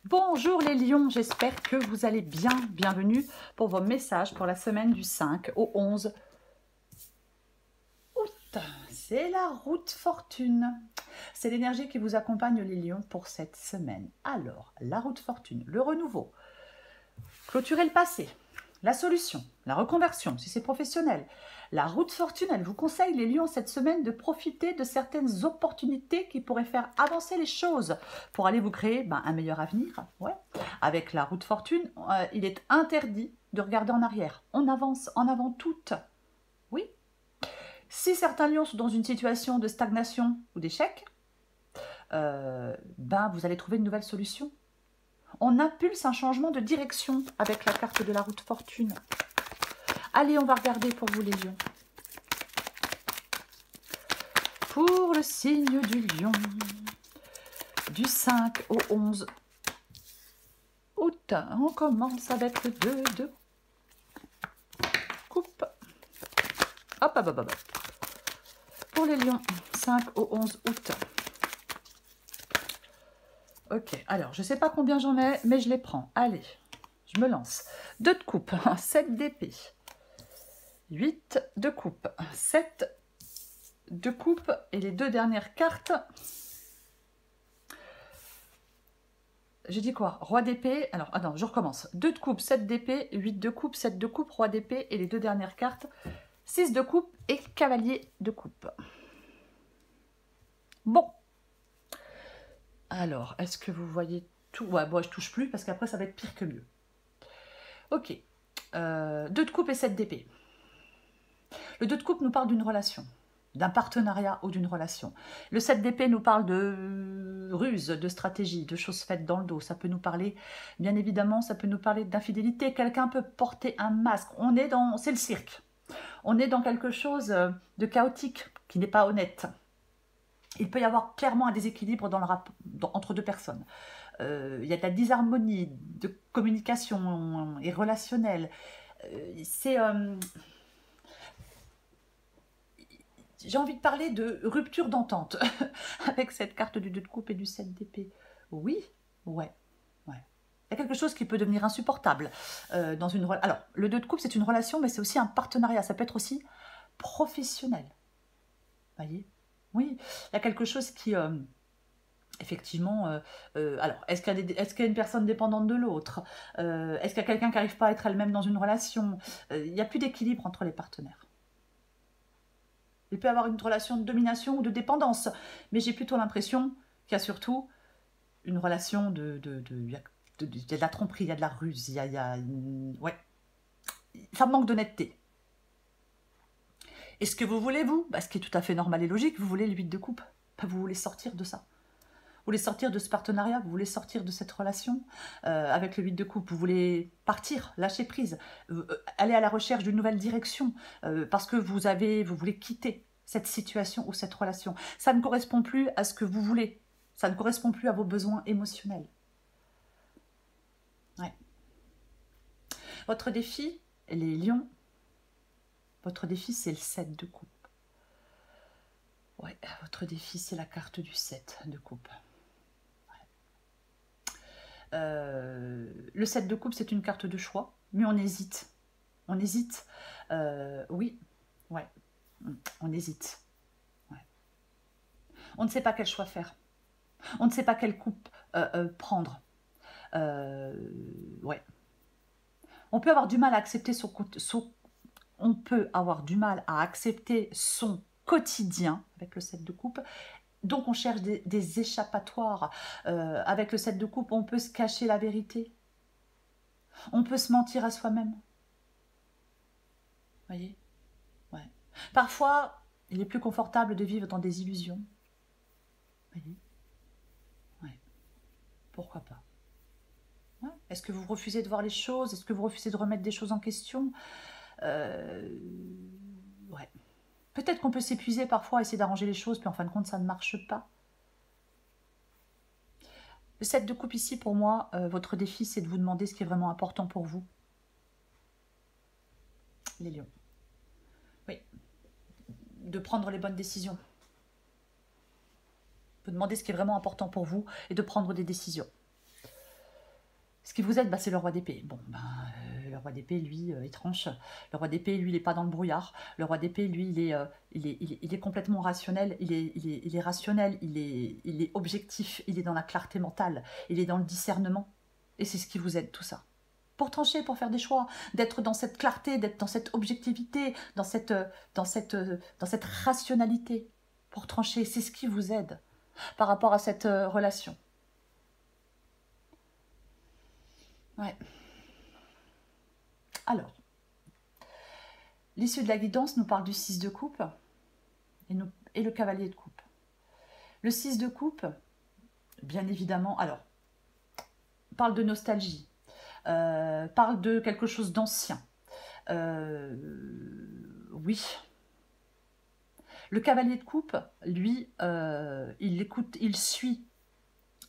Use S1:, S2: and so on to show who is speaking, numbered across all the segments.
S1: Bonjour les lions, j'espère que vous allez bien. Bienvenue pour vos messages pour la semaine du 5 au 11 août. C'est la route fortune. C'est l'énergie qui vous accompagne les lions pour cette semaine. Alors, la route fortune, le renouveau, clôturer le passé, la solution, la reconversion, si c'est professionnel. La route fortune, elle vous conseille, les lions, cette semaine, de profiter de certaines opportunités qui pourraient faire avancer les choses pour aller vous créer un meilleur avenir. Ouais. Avec la route fortune, il est interdit de regarder en arrière. On avance en avant toutes. Oui. Si certains lions sont dans une situation de stagnation ou d'échec, vous allez trouver une nouvelle solution. On impulse un changement de direction avec la carte de la route fortune. Allez, on va regarder pour vous les lions. Pour le signe du lion, du 5 au 11 août, on commence avec le 2 de coupe. Hop, hop, hop, hop. Pour les lions, 5 au 11 août. Ok, alors, je ne sais pas combien j'en ai, mais je les prends. Allez, je me lance. 2 de coupe, 7 d'épée. 8 de coupe, 7 de coupe. Et les deux dernières cartes... J'ai dit quoi? Roi d'épée. Alors, attends, je recommence. 2 de coupe, 7 d'épée, 8 de coupe, 7 de coupe, roi d'épée. Et les deux dernières cartes, 6 de coupe et cavalier de coupe. Bon. Alors, est-ce que vous voyez tout? Ouais, bon, je touche plus parce qu'après, ça va être pire que mieux. Ok. 2 de coupe et 7 d'épée. Le 2 de coupe nous parle d'une relation, d'un partenariat ou d'une relation. Le 7 d'épée nous parle de ruse, de stratégie, de choses faites dans le dos. Ça peut nous parler, bien évidemment, ça peut nous parler d'infidélité. Quelqu'un peut porter un masque. C'est le cirque. On est dans quelque chose de chaotique, qui n'est pas honnête. Il peut y avoir clairement un déséquilibre dans le entre deux personnes. Il y a de la disharmonie de communication et relationnelle. J'ai envie de parler de rupture d'entente avec cette carte du 2 de coupe et du 7 d'épée. Oui, ouais. Il y a quelque chose qui peut devenir insupportable dans une relation. Alors, le 2 de coupe, c'est une relation, mais c'est aussi un partenariat. Ça peut être aussi professionnel. Vous voyez? Oui, il y a quelque chose qui... effectivement, alors, est-ce qu'il y a une personne dépendante de l'autre? Est-ce qu'il y a quelqu'un qui n'arrive pas à être elle-même dans une relation? Il n'y a plus d'équilibre entre les partenaires. Il peut y avoir une relation de domination ou de dépendance, mais j'ai plutôt l'impression qu'il y a surtout une relation il y a de la tromperie, il y a de la ruse, ouais. Ça manque d'honnêteté. Et ce que vous voulez, vous, ce qui est tout à fait normal et logique, vous voulez le 8 de coupe. Vous voulez sortir de ça. Vous voulez sortir de ce partenariat, vous voulez sortir de cette relation avec le 8 de coupe. Vous voulez partir, lâcher prise, aller à la recherche d'une nouvelle direction parce que vous voulez quitter cette situation ou cette relation. Ça ne correspond plus à ce que vous voulez. Ça ne correspond plus à vos besoins émotionnels. Ouais. Votre défi, les lions, votre défi, c'est le 7 de coupe. Ouais, votre défi, c'est la carte du 7 de coupe. Le 7 de coupe, c'est une carte de choix, mais on hésite. On hésite. Oui, ouais, on hésite. Ouais. On ne sait pas quel choix faire. On ne sait pas quelle coupe prendre. Ouais. On peut avoir du mal à accepter on peut avoir du mal à accepter son quotidien avec le 7 de coupe. Donc, on cherche des échappatoires. Avec le 7 de coupe, on peut se cacher la vérité. On peut se mentir à soi-même. Vous voyez? Ouais. Parfois, il est plus confortable de vivre dans des illusions. Vous voyez? Ouais. Pourquoi pas? Ouais. Est-ce que vous refusez de voir les choses? Est-ce que vous refusez de remettre des choses en question? Ouais. Peut-être qu'on peut s'épuiser parfois à essayer d'arranger les choses, puis en fin de compte, ça ne marche pas. Le 7 de coupe ici, pour moi, votre défi, c'est de vous demander ce qui est vraiment important pour vous. Les lions. Oui. De prendre les bonnes décisions. Vous demandez ce qui est vraiment important pour vous et de prendre des décisions. qui vous aide, bah, c'est le roi d'épée. Bon, ben, le roi d'épée, lui, il tranche. Le roi d'épée, lui, il n'est pas dans le brouillard. Le roi d'épée, lui, il est complètement rationnel. Il est rationnel, il est objectif, il est dans la clarté mentale, il est dans le discernement. Et c'est ce qui vous aide, tout ça. Pour trancher, pour faire des choix, d'être dans cette clarté, d'être dans cette objectivité, dans cette rationalité. Pour trancher, c'est ce qui vous aide par rapport à cette relation. Ouais. Alors, l'issue de la guidance nous parle du 6 de coupe et le cavalier de coupe. Le 6 de coupe, bien évidemment, alors, parle de nostalgie, parle de quelque chose d'ancien. Oui. Le cavalier de coupe, lui, il écoute, il suit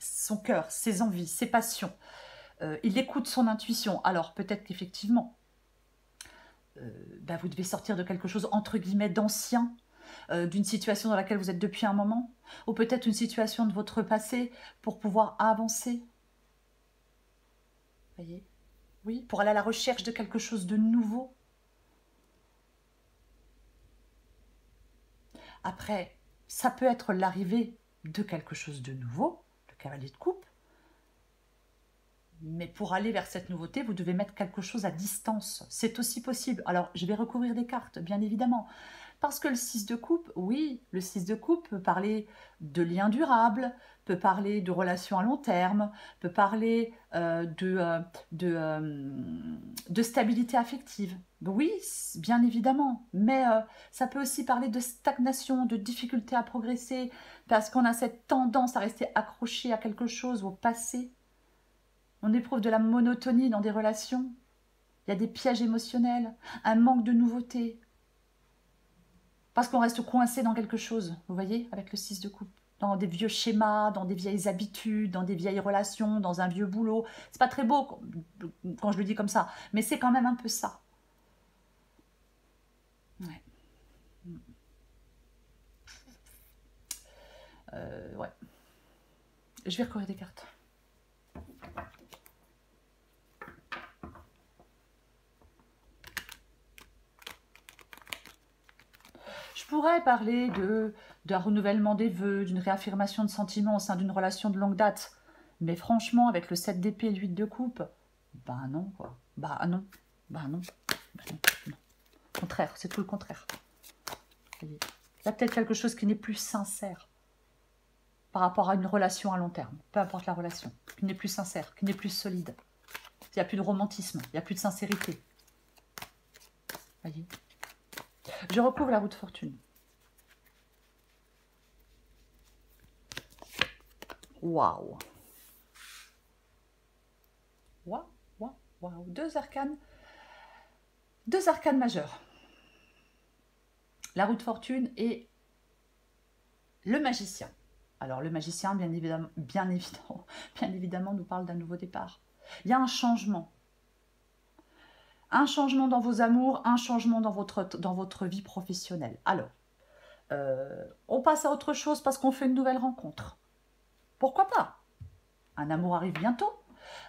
S1: son cœur, ses envies, ses passions. Il écoute son intuition. Alors, peut-être qu'effectivement, vous devez sortir de quelque chose, entre guillemets, d'ancien, d'une situation dans laquelle vous êtes depuis un moment, ou peut-être une situation de votre passé pour pouvoir avancer. Vous voyez? Oui, pour aller à la recherche de quelque chose de nouveau. Après, ça peut être l'arrivée de quelque chose de nouveau, le cavalier de coupe, mais pour aller vers cette nouveauté, vous devez mettre quelque chose à distance. C'est aussi possible. Alors, je vais recouvrir des cartes, bien évidemment. Parce que le 6 de coupe, oui, le 6 de coupe peut parler de liens durables, peut parler de relations à long terme, peut parler de stabilité affective. Oui, bien évidemment, mais ça peut aussi parler de stagnation, de difficulté à progresser, parce qu'on a cette tendance à rester accroché à quelque chose, au passé. On éprouve de la monotonie dans des relations. Il y a des pièges émotionnels, un manque de nouveauté. Parce qu'on reste coincé dans quelque chose, vous voyez, avec le 6 de coupe. Dans des vieux schémas, dans des vieilles habitudes, dans des vieilles relations, dans un vieux boulot. C'est pas très beau quand je le dis comme ça, mais c'est quand même un peu ça. Ouais. Ouais. Je vais recouvrir des cartes. Je pourrais parler d'un renouvellement des vœux, d'une réaffirmation de sentiments au sein d'une relation de longue date. Mais franchement, avec le 7 d'épée et le 8 de coupe, bah non, quoi. Bah non, bah non, bah non, non. Contraire, c'est tout le contraire. Il y a peut-être quelque chose qui n'est plus sincère par rapport à une relation à long terme, peu importe la relation, qui n'est plus sincère, qui n'est plus solide. Il n'y a plus de romantisme, il n'y a plus de sincérité. Voyez. Je recouvre la roue de fortune. Waouh. Waouh, waouh, waouh. Deux arcanes majeurs. La roue de fortune et le magicien. Alors le magicien, bien évidemment, nous parle d'un nouveau départ. Il y a un changement. Un changement dans vos amours, un changement dans votre vie professionnelle. Alors, on passe à autre chose parce qu'on fait une nouvelle rencontre. Pourquoi pas? Un amour arrive bientôt.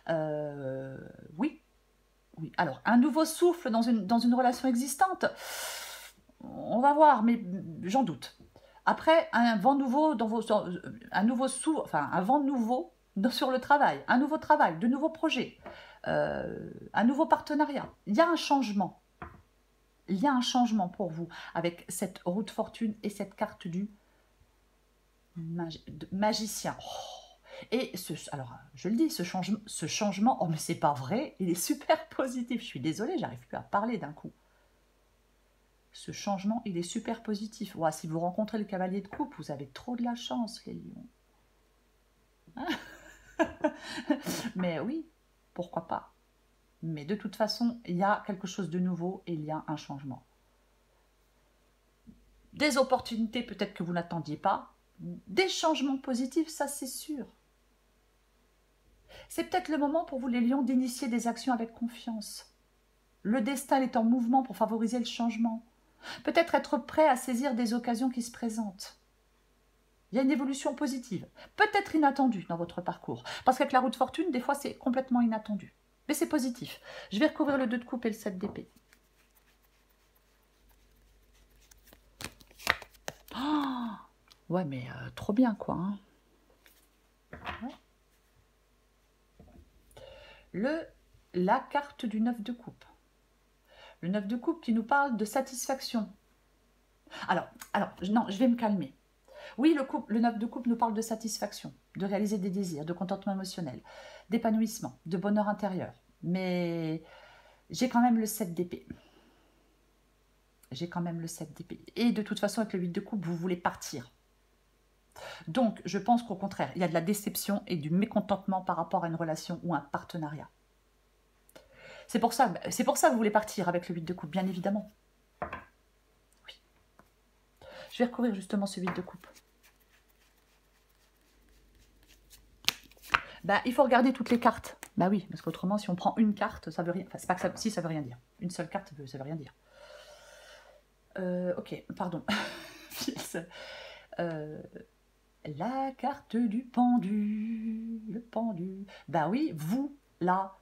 S1: Oui. Oui. Alors, un nouveau souffle dans une relation existante. On va voir, mais j'en doute. Après, un vent nouveau un vent nouveau sur le travail, un nouveau travail, de nouveaux projets, un nouveau partenariat. Il y a un changement. Il y a un changement pour vous avec cette roue de fortune et cette carte du magicien. Oh. Et alors, je le dis, ce changement, oh mais c'est pas vrai, il est super positif. Je suis désolée, j'arrive plus à parler d'un coup. Ce changement, il est super positif. Ouais, si vous rencontrez le cavalier de coupe, vous avez trop de la chance, les lions. Mais oui, pourquoi pas. Mais de toute façon, il y a quelque chose de nouveau et il y a un changement. Des opportunités peut-être que vous n'attendiez pas. Des changements positifs, ça c'est sûr. C'est peut-être le moment pour vous, les lions, d'initier des actions avec confiance. Le destin est en mouvement pour favoriser le changement. Peut-être être prêt à saisir des occasions qui se présentent. Il y a une évolution positive, peut-être inattendue dans votre parcours. Parce qu'avec la roue de fortune, des fois, c'est complètement inattendu. Mais c'est positif. Je vais recouvrir le 2 de coupe et le 7 d'épée. Oh, ouais, mais trop bien, quoi. Hein. Ouais. La carte du 9 de coupe. Le 9 de coupe qui nous parle de satisfaction. Alors, non, je vais me calmer. Oui, le 9 de coupe nous parle de satisfaction, de réaliser des désirs, de contentement émotionnel, d'épanouissement, de bonheur intérieur. Mais j'ai quand même le 7 d'épée. J'ai quand même le 7 d'épée. Et de toute façon, avec le 8 de coupe, vous voulez partir. Donc, je pense qu'au contraire, il y a de la déception et du mécontentement par rapport à une relation ou un partenariat. C'est pour ça que vous voulez partir avec le 8 de coupe, bien évidemment. Oui. Je vais recouvrir justement ce 8 de coupe. Bah, il faut regarder toutes les cartes. Bah oui, parce qu'autrement, si on prend une carte, ça veut rien. Enfin, c'est pas que ça, si, ça veut rien dire. Une seule carte, ça veut rien dire. Ok, pardon. La carte du pendu, le pendu. Bah oui, vous, là,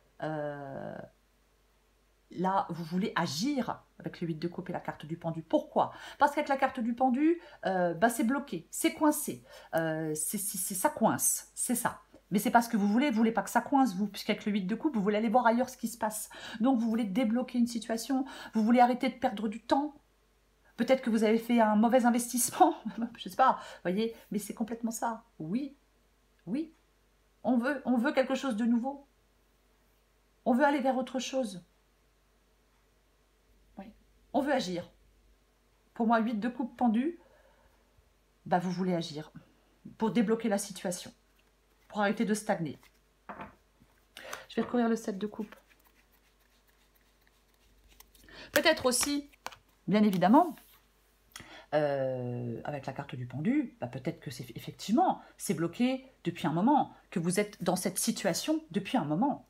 S1: vous voulez agir avec le 8 de coupe et la carte du pendu. Pourquoi? Parce qu'avec la carte du pendu, bah c'est bloqué, c'est coincé. Ça coince, c'est ça. Mais c'est pas ce que vous voulez pas que ça coince, vous, puisqu'avec le 8 de coupe, vous voulez aller voir ailleurs ce qui se passe. Donc, vous voulez débloquer une situation, vous voulez arrêter de perdre du temps. Peut-être que vous avez fait un mauvais investissement, je sais pas, voyez, mais c'est complètement ça. Oui, oui, on veut quelque chose de nouveau. On veut aller vers autre chose. Oui. On veut agir. Pour moi, 8 de coupe pendu, bah vous voulez agir pour débloquer la situation, pour arrêter de stagner. Je vais recouvrir le 7 de coupe. Peut-être aussi, bien évidemment, avec la carte du pendu, bah peut-être que c'est effectivement, c'est bloqué depuis un moment, que vous êtes dans cette situation depuis un moment.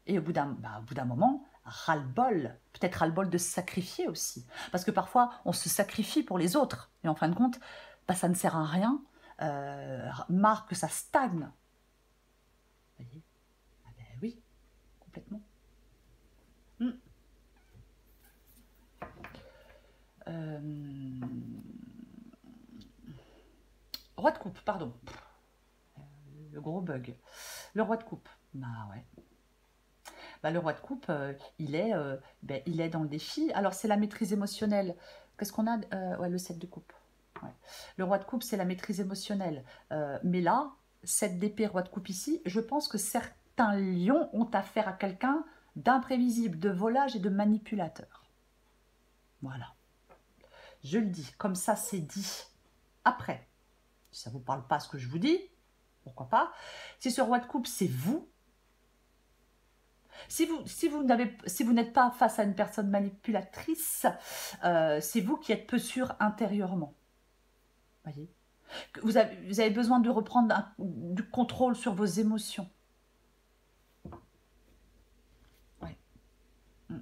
S1: Et au bout d'un moment, ras-le-bol, peut-être ras-le-bol de se sacrifier aussi. Parce que parfois, on se sacrifie pour les autres. Et en fin de compte, bah, ça ne sert à rien. Marre que ça stagne. Vous voyez? Ah ben oui, complètement. Roi de coupe, pardon. Le gros bug. Le roi de coupe. Bah ouais. Bah, le roi de coupe, il est dans le défi. Alors, c'est la maîtrise émotionnelle. Qu'est-ce qu'on a? Ouais, le 7 de coupe. Ouais. Le roi de coupe, c'est la maîtrise émotionnelle. Mais là, 7 d'épée, roi de coupe ici, je pense que certains lions ont affaire à quelqu'un d'imprévisible, de volage et de manipulateur. Voilà. Je le dis, comme ça, c'est dit. Après, si ça ne vous parle pas ce que je vous dis, pourquoi pas. Si ce roi de coupe, c'est vous, si vous n'êtes pas face à une personne manipulatrice, c'est vous qui êtes peu sûr intérieurement. Voyez, vous avez besoin de reprendre du contrôle sur vos émotions. Ouais. Ouais.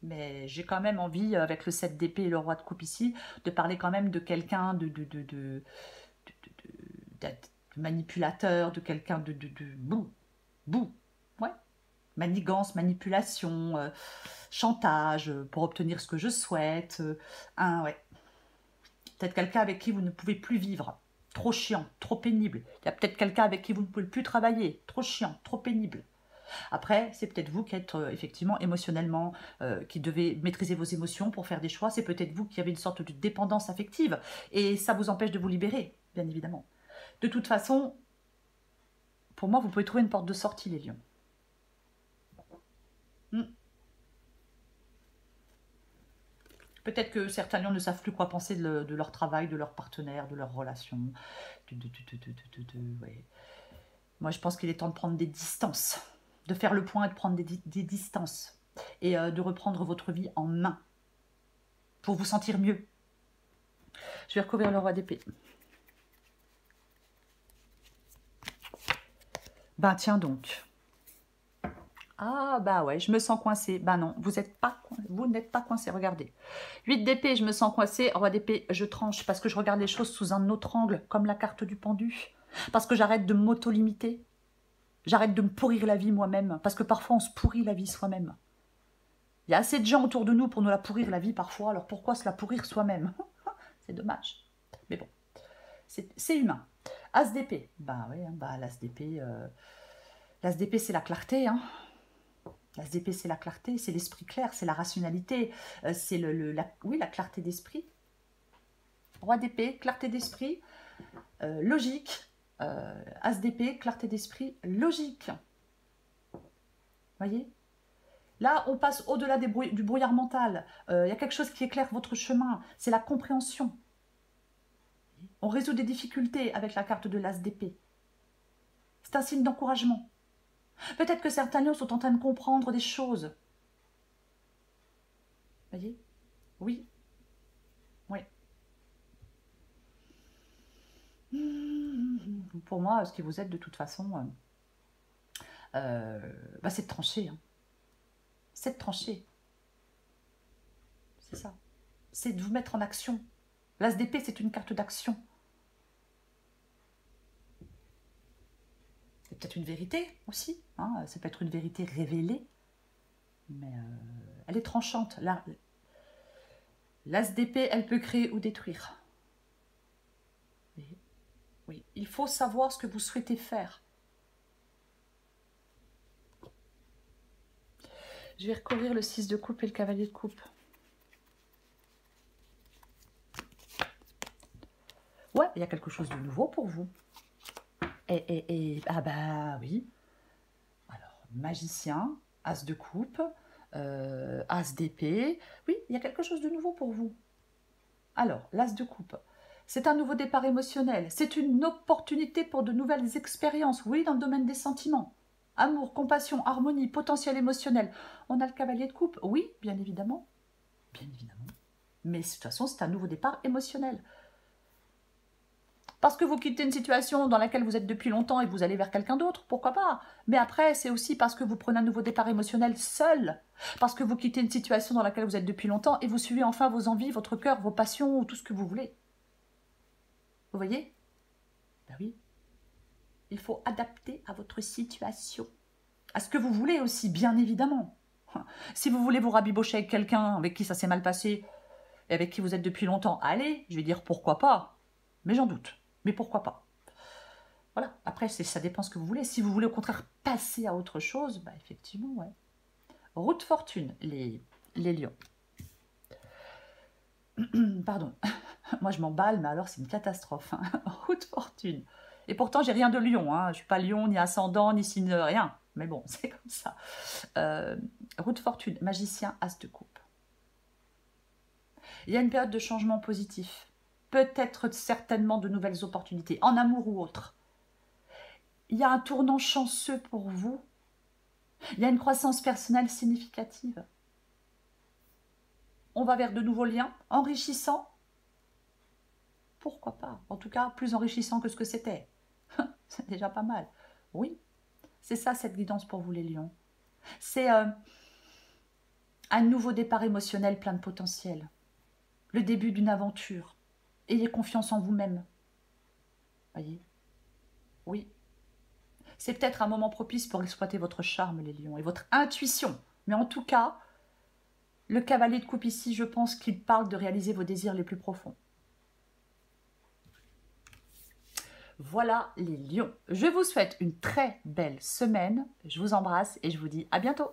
S1: Mais j'ai quand même envie, avec le 7 d'épée et le roi de coupe ici, de parler quand même de quelqu'un de manipulateur, de quelqu'un de ouais, manigance, manipulation, chantage pour obtenir ce que je souhaite, ouais. Peut-être quelqu'un avec qui vous ne pouvez plus vivre, trop chiant, trop pénible. Il y a peut-être quelqu'un avec qui vous ne pouvez plus travailler, trop chiant, trop pénible. Après, c'est peut-être vous qui êtes effectivement émotionnellement, qui devez maîtriser vos émotions pour faire des choix. C'est peut-être vous qui avez une sorte de dépendance affective et ça vous empêche de vous libérer, bien évidemment. De toute façon, pour moi, vous pouvez trouver une porte de sortie, les lions. Peut-être que certains lions ne savent plus quoi penser de leur travail, de leur partenaire, de leur relation. Ouais. Moi, je pense qu'il est temps de prendre des distances, de faire le point et de prendre des distances et de reprendre votre vie en main pour vous sentir mieux. Je vais recouvrir le roi d'épée. Ben tiens donc. Ah bah ouais, je me sens coincée. Bah non, vous n'êtes pas coincé, regardez. 8 d'épée, je me sens coincée. Roi d'épée, je tranche parce que je regarde les choses sous un autre angle, comme la carte du pendu. Parce que j'arrête de m'auto-limiter. J'arrête de me pourrir la vie moi-même. Parce que parfois, on se pourrit la vie soi-même. Il y a assez de gens autour de nous pour nous la pourrir la vie parfois, alors pourquoi se la pourrir soi-même? C'est dommage. Mais bon, c'est humain. As d'épée. Bah oui, bah l'as d'épée... L'as d'épée, c'est la clarté, hein. L'as d'épée, c'est la clarté, c'est l'esprit clair, c'est la rationalité, c'est oui, la clarté d'esprit. Roi d'épée, clarté d'esprit, logique. As d'épée, clarté d'esprit, logique. Voyez? Là, on passe au-delà du brouillard mental. Il y a quelque chose qui éclaire votre chemin, c'est la compréhension. On résout des difficultés avec la carte de l'as d'épée. C'est un signe d'encouragement. Peut-être que certains lions sont en train de comprendre des choses. Voyez? Oui. Oui. Pour moi, ce qui vous aide de toute façon, bah, c'est de trancher. Hein. C'est de trancher. C'est ça. C'est de vous mettre en action. L'as d'épée, c'est une carte d'action. C'est peut-être une vérité aussi. Hein. Ça peut être une vérité révélée. Mais elle est tranchante. L'as d'épée, elle peut créer ou détruire. Oui, il faut savoir ce que vous souhaitez faire. Je vais recouvrir le 6 de coupe et le cavalier de coupe. Ouais, il y a quelque chose de nouveau pour vous. Ah bah oui. Alors, magicien, as de coupe, as d'épée. Oui, il y a quelque chose de nouveau pour vous. Alors, l'as de coupe. C'est un nouveau départ émotionnel. C'est une opportunité pour de nouvelles expériences. Oui, dans le domaine des sentiments. Amour, compassion, harmonie, potentiel émotionnel. On a le cavalier de coupe. Oui, bien évidemment. Bien évidemment. Mais de toute façon, c'est un nouveau départ émotionnel. Parce que vous quittez une situation dans laquelle vous êtes depuis longtemps et vous allez vers quelqu'un d'autre, pourquoi pas? Mais après, c'est aussi parce que vous prenez un nouveau départ émotionnel seul. Parce que vous quittez une situation dans laquelle vous êtes depuis longtemps et vous suivez enfin vos envies, votre cœur, vos passions ou tout ce que vous voulez. Vous voyez? Ben oui. Il faut adapter à votre situation. À ce que vous voulez aussi, bien évidemment. Si vous voulez vous rabibocher avec quelqu'un avec qui ça s'est mal passé et avec qui vous êtes depuis longtemps, allez, je vais dire pourquoi pas. Mais j'en doute. Mais pourquoi pas? Voilà, après, ça dépend ce que vous voulez. Si vous voulez au contraire passer à autre chose, bah effectivement, ouais. Route fortune, les lions. Pardon, moi je m'emballe, mais alors c'est une catastrophe. Hein. Route fortune. Et pourtant, j'ai rien de lion. Hein. Je ne suis pas lion, ni ascendant, ni signe, rien. Mais bon, c'est comme ça. Route fortune, magicien, as de coupe. Il y a une période de changement positif. Peut-être certainement de nouvelles opportunités, en amour ou autre. Il y a un tournant chanceux pour vous. Il y a une croissance personnelle significative. On va vers de nouveaux liens, enrichissants. Pourquoi pas? En tout cas, plus enrichissant que ce que c'était. C'est déjà pas mal. Oui, c'est ça cette guidance pour vous les lions. C'est un nouveau départ émotionnel plein de potentiel. Le début d'une aventure. Ayez confiance en vous-même. Voyez? Oui. C'est peut-être un moment propice pour exploiter votre charme, les lions, et votre intuition. Mais en tout cas, le cavalier de coupe ici, je pense qu'il parle de réaliser vos désirs les plus profonds. Voilà les lions. Je vous souhaite une très belle semaine. Je vous embrasse et je vous dis à bientôt.